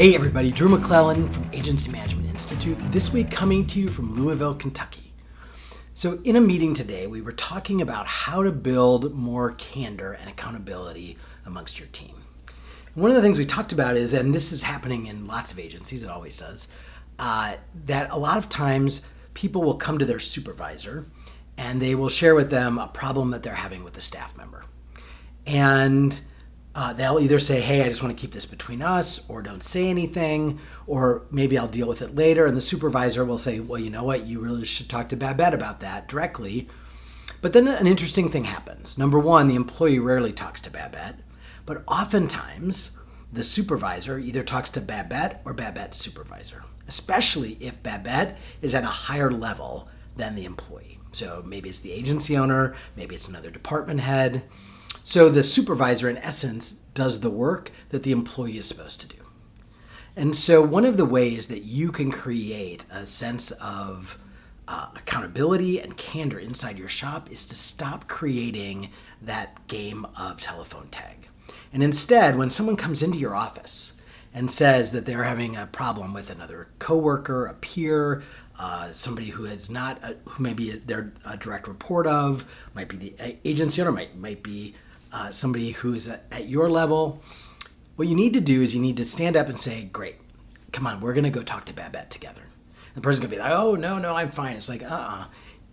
Hey everybody, Drew McClellan from Agency Management Institute, this week coming to you from Louisville, Kentucky. So in a meeting today, we were talking about how to build more candor and accountability amongst your team. And one of the things we talked about is, and this is happening in lots of agencies, it always does, that a lot of times people will come to their supervisor and they will share with them a problem that they're having with a staff member. And they'll either say, hey, I just want to keep this between us, or don't say anything, or maybe I'll deal with it later. And the supervisor will say, well, you know what, you really should talk to Babette about that directly. But then an interesting thing happens. Number one, the employee rarely talks to Babette, but oftentimes the supervisor either talks to Babette or Babette's supervisor, especially if Babette is at a higher level than the employee. So maybe it's the agency owner, maybe it's another department head. So the supervisor, in essence, does the work that the employee is supposed to do. And so one of the ways that you can create a sense of accountability and candor inside your shop is to stop creating that game of telephone tag. And instead, when someone comes into your office and says that they're having a problem with another coworker, a peer, somebody who is not, who maybe they're a direct report of, might be the agency owner, might be somebody who's at your level, what you need to do is you need to stand up and say, great, come on, we're going to go talk to Babette together. And the person's going to be like, oh, no, I'm fine. It's like,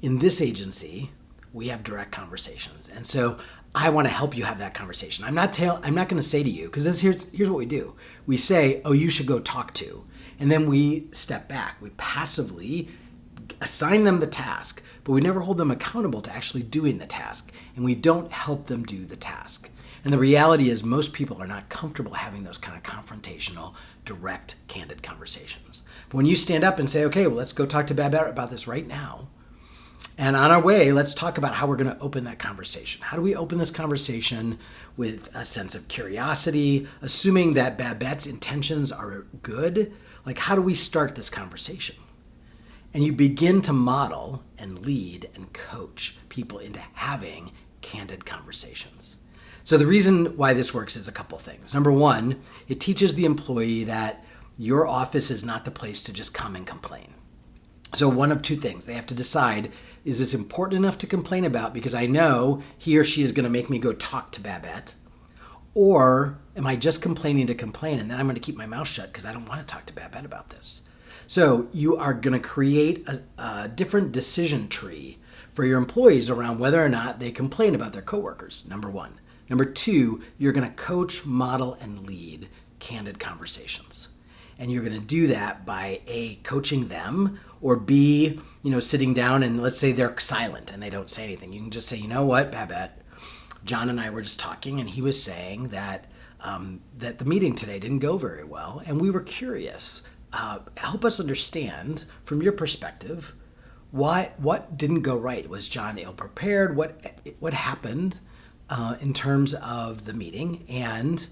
in this agency, we have direct conversations. And so I want to help you have that conversation. I'm not going to say to you, because here's what we do. We say, oh, you should go talk to. And then we step back. We passively assign them the task, but we never hold them accountable to actually doing the task, and we don't help them do the task. And the reality is most people are not comfortable having those kind of confrontational, direct, candid conversations. But when you stand up and say, okay, well, let's go talk to Babette about this right now, and on our way, let's talk about how we're going to open that conversation. How do we open this conversation with a sense of curiosity, assuming that Babette's intentions are good? Like, how do we start this conversation? And you begin to model and lead and coach people into having candid conversations. So the reason why this works is a couple things. Number one, it teaches the employee that your office is not the place to just come and complain. So one of two things. They have to decide, is this important enough to complain about because I know he or she is going to make me go talk to Babette? Or am I just complaining to complain and then I'm going to keep my mouth shut because I don't want to talk to Babette about this? So you are going to create a different decision tree for your employees around whether or not they complain about their coworkers, number one. Number two, you're going to coach, model, and lead candid conversations. And you're going to do that by A, coaching them, or B, sitting down and let's say they're silent and they don't say anything. You can just say, you know what, Babette, John and I were just talking and he was saying that that the meeting today didn't go very well and we were curious. Help us understand from your perspective what didn't go right. Was John ill-prepared? What happened in terms of the meeting, and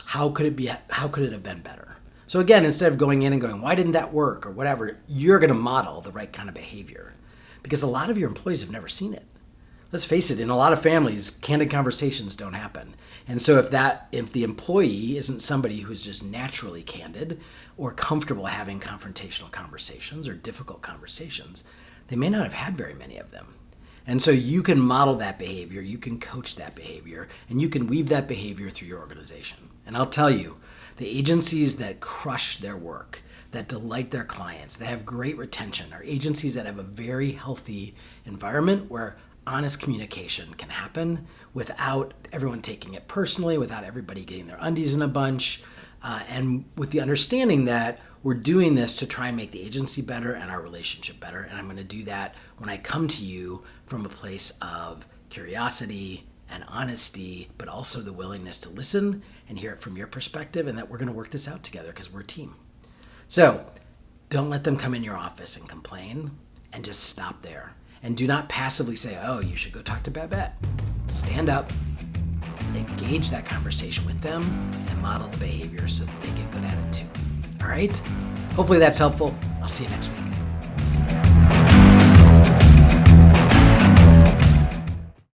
how could it have been better? So again, instead of going in and going, why didn't that work or whatever, you're going to model the right kind of behavior because a lot of your employees have never seen it. Let's face it, in a lot of families, candid conversations don't happen. And so if the employee isn't somebody who's just naturally candid or comfortable having confrontational conversations or difficult conversations, they may not have had very many of them. And so you can model that behavior, you can coach that behavior, and you can weave that behavior through your organization. And I'll tell you, the agencies that crush their work, that delight their clients, that have great retention, are agencies that have a very healthy environment where honest communication can happen without everyone taking it personally, without everybody getting their undies in a bunch, and with the understanding that we're doing this to try and make the agency better and our relationship better. And I'm going to do that when I come to you from a place of curiosity and honesty, but also the willingness to listen and hear it from your perspective, and that we're going to work this out together because we're a team. So don't let them come in your office and complain, and just stop there. And do not passively say, oh, you should go talk to Babette. Stand up, engage that conversation with them, and model the behavior so that they get good at it too. All right? Hopefully that's helpful. I'll see you next week.